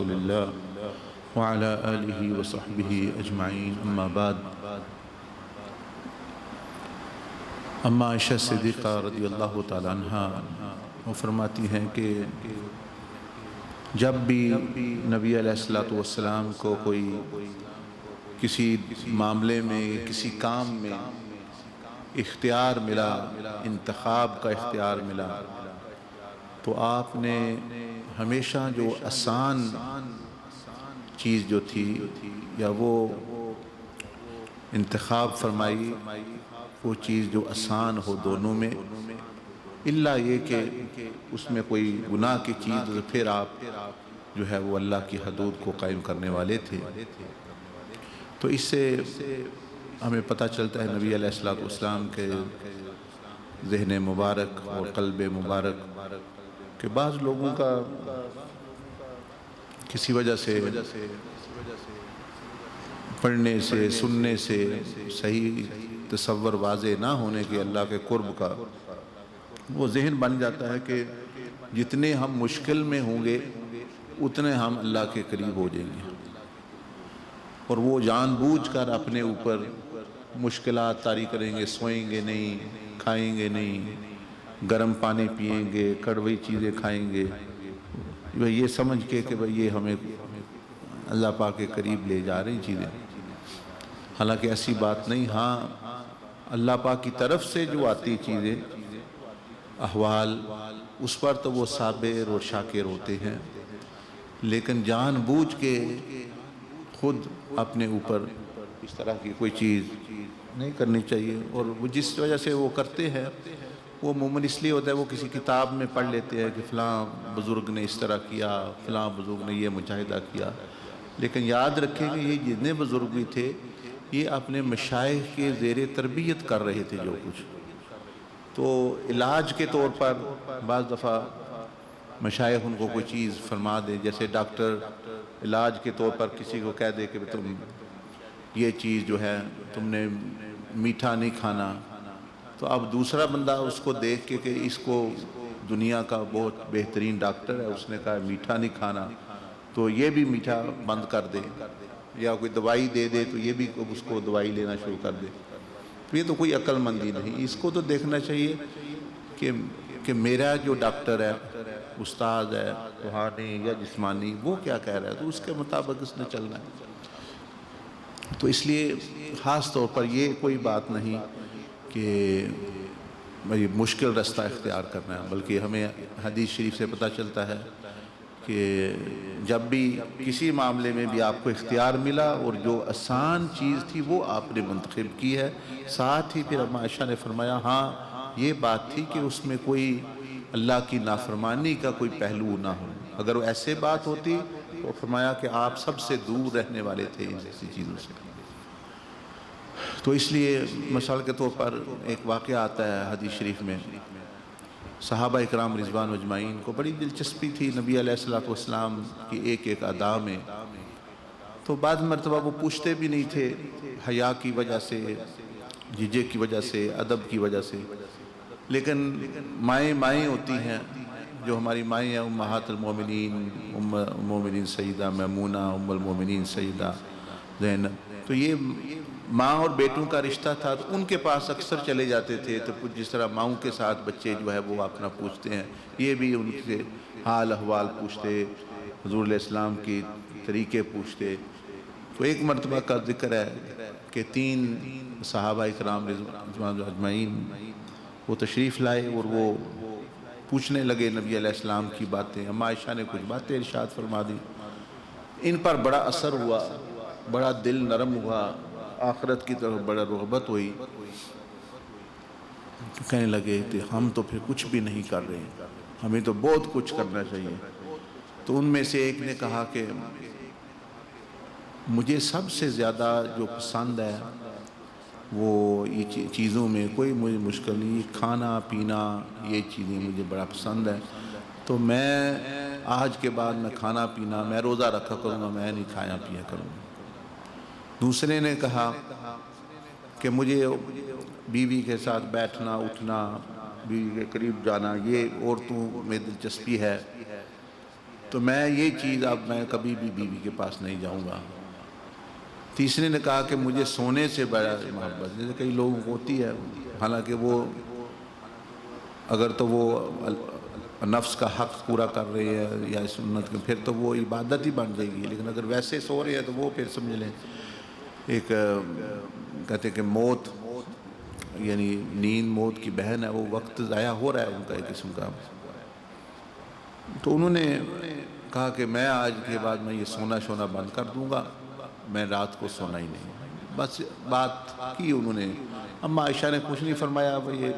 رسول اللہ وعلی آلہ وصحبہ اجمعین، اما بعد۔ اما عائشہ صدیقہ رضی اللہ تعالیٰ عنہ وہ فرماتی ہیں کہ جب بھی نبی علیہ الصلوۃ والسلام کو کوئی کسی معاملے میں، کسی کام میں اختیار ملا، انتخاب کا اختیار ملا، تو آپ نے ہمیشہ جو آسان چیز جو تھی یا وہ انتخاب فرمائی، وہ چیز جو آسان ہو دونوں میں، الا یہ کہ اس میں کوئی گناہ کی چیز، تو پھر آپ جو ہے وہ اللہ کی حدود کو قائم کرنے والے تھے۔ تو اس سے ہمیں پتہ چلتا ہے نبی علیہ الصلوۃ والسلام کے ذہن مبارک اور قلب مبارک کہ بعض لوگوں کا کسی وجہ سے پڑھنے سے، سننے سے صحیح تصور واضح نہ ہونے کے اللہ کے قرب کا، وہ ذہن بن جاتا ہے کہ جتنے ہم مشکل میں ہوں گے اتنے ہم اللہ کے قریب ہو جائیں گے، اور وہ جان بوجھ کر اپنے اوپر مشکلات طاری کریں گے، سوئیں گے نہیں، کھائیں گے نہیں، گرم پانی پئیں گے، کڑوی چیزیں کھائیں گے، یہ سمجھ کے کہ بھئی یہ ہمیں اللہ پاک کے قریب لے جا رہی چیزیں، حالانکہ ایسی بات نہیں۔ ہاں، اللہ پاک کی طرف سے جو آتی چیزیں، احوال، اس پر تو وہ صابر اور شاکر ہوتے ہیں، لیکن جان بوجھ کے خود اپنے اوپر اس طرح کی کوئی چیز نہیں کرنی چاہیے، اور وہ جس وجہ سے وہ کرتے ہیں وہ عموماً اس لیے ہوتا ہے، وہ کسی کتاب میں پڑھ لیتے ہیں کہ فلاں بزرگ نے اس طرح کیا، فلاں بزرگ نے یہ مجاہدہ کیا، لیکن یاد رکھیں کہ یہ جتنے بزرگ بھی تھے یہ اپنے مشائخ کے زیر تربیت کر رہے تھے جو کچھ، تو علاج کے طور پر بعض دفعہ مشائخ ان کو کوئی چیز فرما دے، جیسے ڈاکٹر علاج کے طور پر کسی کو کہہ دے کہ تم یہ چیز جو ہے تم نے میٹھا نہیں کھانا، تو اب دوسرا بندہ اس کو دیکھ کے کہ اس کو دنیا کا بہت بہترین ڈاکٹر ہے، اس نے کہا میٹھا نہیں کھانا، تو یہ بھی میٹھا بند کر دے، یا کوئی دوائی دے دے تو یہ بھی اس کو دوائی لینا شروع کر دے، تو یہ تو کوئی عقل مندی نہیں۔ اس کو تو دیکھنا چاہیے کہ میرا جو ڈاکٹر ہے، استاد ہے روحانی یا جسمانی، وہ کیا کہہ رہا ہے تو اس کے مطابق اس نے چلنا ہے۔ تو اس لیے خاص طور پر یہ کوئی بات نہیں کہ مشکل رستہ اختیار کرنا ہے، بلکہ ہمیں حدیث شریف سے پتہ چلتا ہے کہ جب بھی کسی معاملے میں بھی آپ کو اختیار ملا اور جو آسان چیز تھی وہ آپ نے منتخب کی ہے، ساتھ ہی پھر اما عائشہ نے فرمایا ہاں یہ بات تھی کہ اس میں کوئی اللہ کی نافرمانی کا کوئی پہلو نہ ہو، اگر وہ ایسے بات ہوتی تو فرمایا کہ آپ سب سے دور رہنے والے تھے ان جیسی چیزوں سے۔ تو اس لیے مثال کے طور پر ایک واقعہ آتا ہے حدیث شریف میں، صحابہ اکرام رضوان اجمعین کو بڑی دلچسپی تھی نبی علیہ الصلوۃ والسلام کی ایک ایک ادا میں، تو بعض مرتبہ وہ پوچھتے بھی نہیں تھے، حیا کی وجہ سے، جھجک کی وجہ سے، ادب کی وجہ سے، لیکن مائیں ہوتی ہیں جو ہماری مائیں ہیں، امہات المومنین، ام المومنین سیدہ میمونہ، ام المومنین سیدہ زینب، تو یہ ماں اور بیٹوں کا رشتہ تھا، تو ان کے پاس اکثر چلے جاتے تھے، تو جس طرح ماؤں کے ساتھ بچے جو ہے وہ اپنا پوچھتے ہیں، یہ بھی ان سے حال احوال پوچھتے، حضور علیہ السلام کی طریقے پوچھتے۔ تو ایک مرتبہ کا ذکر ہے کہ 3 صحابہ اکرام رضوان اجمعین وہ تشریف لائے اور وہ پوچھنے لگے نبی علیہ السلام کی باتیں، اما عائشہ نے کچھ باتیں ارشاد فرما دی، ان پر بڑا اثر ہوا، بڑا دل نرم ہوا، آخرت کی طرف بڑا رغبت ہوئی، کہنے لگے کہ ہم تو پھر کچھ بھی نہیں کر رہے ہیں، ہمیں تو بہت کچھ کرنا چاہیے۔ تو ان میں سے ایک نے کہا کہ مجھے سب سے زیادہ جو پسند ہے وہ یہ چیزوں میں کوئی مجھے مشکل نہیں، یہ کھانا پینا یہ چیزیں مجھے بڑا پسند ہے، تو میں آج کے بعد میں کھانا پینا، میں روزہ رکھا کروں گا، میں نہیں کھایا پیا کروں گا۔ دوسرے نے کہا کہ مجھے بیوی کے ساتھ بیٹھنا اٹھنا، بیوی کے قریب جانا، یہ عورتوں میں دلچسپی ہے، تو میں یہ چیز اب میں کبھی بھی بیوی کے پاس نہیں جاؤں گا۔ تیسرے نے کہا کہ مجھے سونے سے بڑا محبت، جیسے کئی لوگوں کو ہوتی ہے، حالانکہ وہ اگر تو وہ نفس کا حق پورا کر رہے ہیں یا سنت کے، پھر تو وہ عبادت ہی بن جائے گی، لیکن اگر ویسے سو رہے ہیں تو وہ پھر سمجھ لیں ایک کہتے ہیں کہ موت، یعنی نیند موت کی بہن ہے، وہ وقت ضائع ہو رہا ہے ان کا ایک قسم کا۔ تو انہوں نے کہا کہ میں آج کے بعد میں یہ سونا بند کر دوں گا، میں رات کو سونا ہی نہیں۔ بس بات کی انہوں نے، اما عائشہ نے کچھ نہیں فرمایا، یہ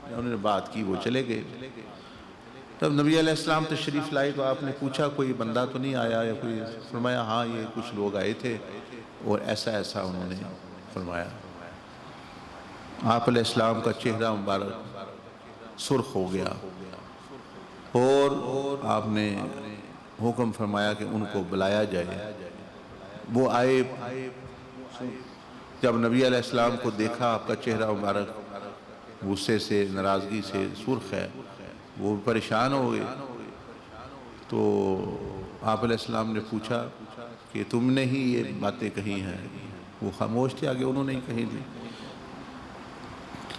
انہوں نے بات کی، وہ چلے گئے۔ تب نبی علیہ السلام تشریف لائے تو آپ نے پوچھا کوئی بندہ تو نہیں آیا یا کوئی؟ فرمایا ہاں یہ کچھ لوگ آئے تھے اور ایسا ایسا انہوں نے فرمایا۔ آپ علیہ السلام کا چہرہ مبارک سرخ ہو گیا اور آپ نے حکم فرمایا کہ ان کو بلایا جائے۔ وہ آئے، جب نبی علیہ السلام کو دیکھا آپ کا چہرہ مبارک غصے سے ناراضگی سے سرخ ہے، وہ پریشان ہو گئے۔ تو آپ علیہ السلام نے پوچھا کہ تم نے ہی یہ باتیں کہی ہیں؟ وہ خاموش تھے، آگے انہوں نے ہی کہی تھی۔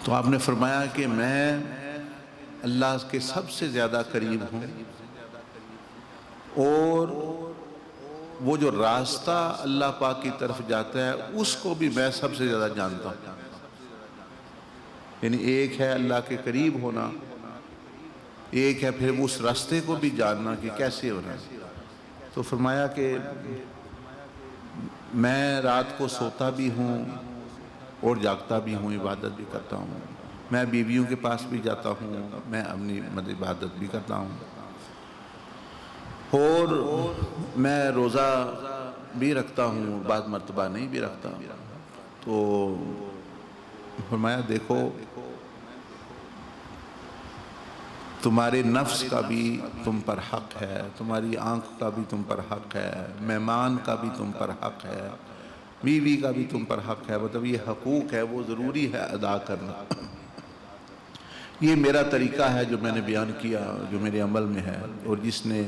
تو آپ نے فرمایا کہ میں اللہ کے سب سے زیادہ قریب ہوں، اور وہ جو راستہ اللہ پاک کی طرف جاتا ہے اس کو بھی میں سب سے زیادہ جانتا ہوں۔ یعنی ایک ہے اللہ کے قریب ہونا، ایک ہے پھر اس راستے کو بھی جاننا کہ کیسے ہونا ہے۔ تو فرمایا کہ میں رات کو سوتا بھی ہوں اور جاگتا بھی ہوں، عبادت بھی کرتا ہوں، میں بیویوں کے پاس بھی جاتا ہوں، میں اپنی عبادت بھی کرتا ہوں، اور میں روزہ بھی رکھتا ہوں، بعض مرتبہ نہیں بھی رکھتا۔ تو فرمایا دیکھو تمہارے نفس کا بھی تم پر حق ہے، تمہاری آنکھ کا بھی تم پر حق ہے، مہمان کا بھی تم پر حق ہے، بیوی کا بھی تم پر حق ہے، مطلب یہ حقوق ہے وہ ضروری ہے ادا کرنا۔ یہ میرا طریقہ ہے جو میں نے بیان کیا، جو میرے عمل میں ہے، اور جس نے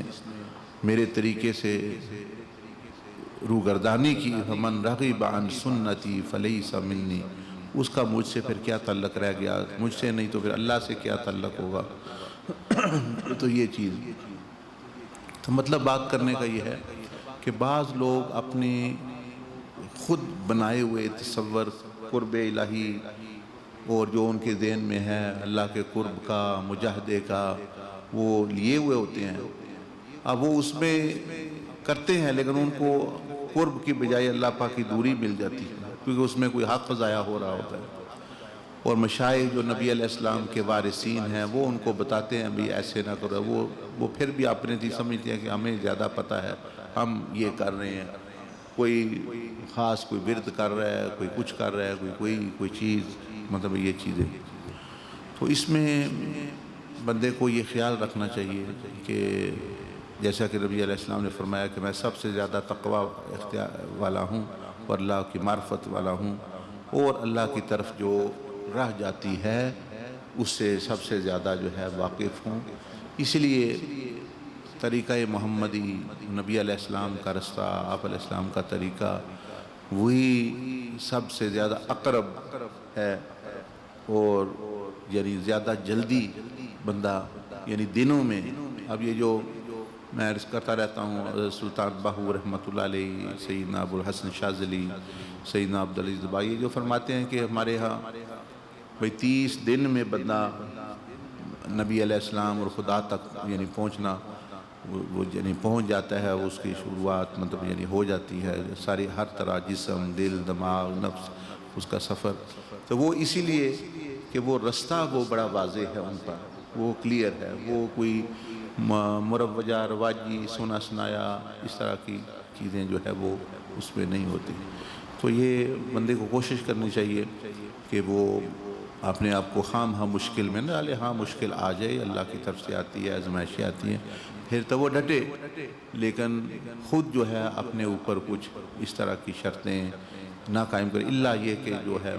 میرے طریقے سے روگردانی کی، فمن رغب عن سنتی فلیس منی، اس کا مجھ سے پھر کیا تعلق رہ گیا؟ مجھ سے نہیں تو پھر اللہ سے کیا تعلق ہوگا؟ تو یہ چیز، تو مطلب بات کرنے کا یہ ہے کہ بعض لوگ اپنے خود بنائے ہوئے تصور قرب الہی اور جو ان کے ذہن میں ہے اللہ کے قرب کا، مجاہدے کا، وہ لیے ہوئے ہوتے ہیں۔ اب وہ اس میں کرتے ہیں لیکن ان کو قرب کی بجائے اللہ پاک کی دوری مل جاتی ہے، کیونکہ اس میں کوئی حق ضائع ہو رہا ہوتا ہے۔ اور مشائخ جو نبی علیہ السلام کے وارثین ہیں وہ ان کو بتاتے ہیں بھی ایسے نہ کرو، وہ پھر بھی اپنے تھی سمجھتے ہیں کہ ہمیں زیادہ پتہ ہے، ہم یہ کر رہے ہیں، کوئی خاص کوئی ورد کر رہا ہے، کوئی کچھ کر رہا ہے، کوئی چیز، مطلب یہ چیزیں۔ تو اس میں بندے کو یہ خیال رکھنا چاہیے کہ جیسا کہ نبی علیہ السلام نے فرمایا کہ میں سب سے زیادہ تقوی اختیار والا ہوں اور اللہ کی معرفت والا ہوں، اور اللہ کی طرف جو راہ جاتی ہے اس سے سب سے زیادہ جو ہے واقف ہوں۔ اس لیے طریقہ محمدی، نبی علیہ السلام کا رستہ، آپ علیہ السلام کا طریقہ، وہی سب سے زیادہ اقرب ہے، اور یعنی زیادہ جلدی بندہ یعنی دنوں میں، اب یہ جو میں عرض کرتا رہتا ہوں، سلطان باہو رحمۃ اللہ علیہ، سیدنا ابو الحسن شاذلی، سیدنا عبدالعزیز بائی جو فرماتے ہیں کہ ہمارے ہاں بھئی 30 دن میں بندہ نبی علیہ السلام اور خدا تک یعنی پہنچنا، وہ یعنی پہنچ جاتا ہے، اس کی شروعات مطلب یعنی ہو جاتی ہے، ساری ہر طرح جسم، دل، دماغ، نفس، اس کا سفر۔ تو وہ اسی لیے کہ وہ رستہ وہ بڑا واضح ہے ان پر، وہ کلیئر ہے، وہ کوئی مروجہ رواجی سنا سنایا اس طرح کی چیزیں جو ہے وہ اس میں نہیں ہوتی۔ تو یہ بندے کو کوشش کرنی چاہیے کہ وہ اپنے آپ کو خواہ مشکل میں نہ ڈالے، ہاں مشکل آ جائے، اللہ کی طرف سے آتی ہے، آزمائشیں آتی ہیں، پھر تو وہ ڈٹے، لیکن خود جو ہے اپنے اوپر کچھ اس طرح کی شرطیں نہ قائم کرے، الا یہ کہ جو ہے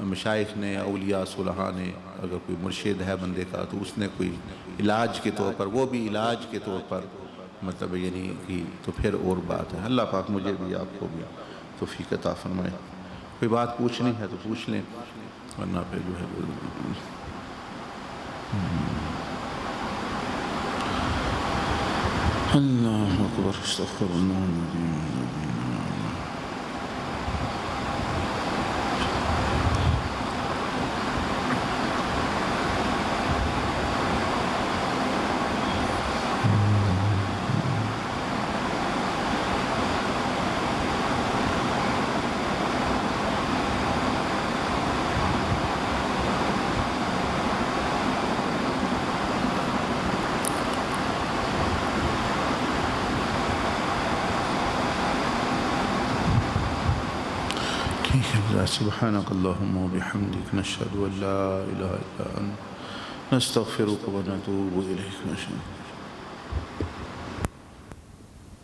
مشائخ نے، اولیاء صلحاء نے، اگر کوئی مرشد ہے بندے کا تو اس نے کوئی علاج کے طور پر، وہ بھی علاج کے طور پر مطلب یعنی کہ تو پھر اور بات ہے۔ اللہ پاک مجھے بھی آپ کو بھی توفیق عطا فرمائے۔ کوئی بات پوچھنی ہے تو پوچھ لیں، ورنہ پہ جو ہے اللہ اکبر، استغفر اللہ۔ سبحانك اللهم وبحمدك نشهد أن لا إله إلا أنت نستغفرك ونتوب إليك.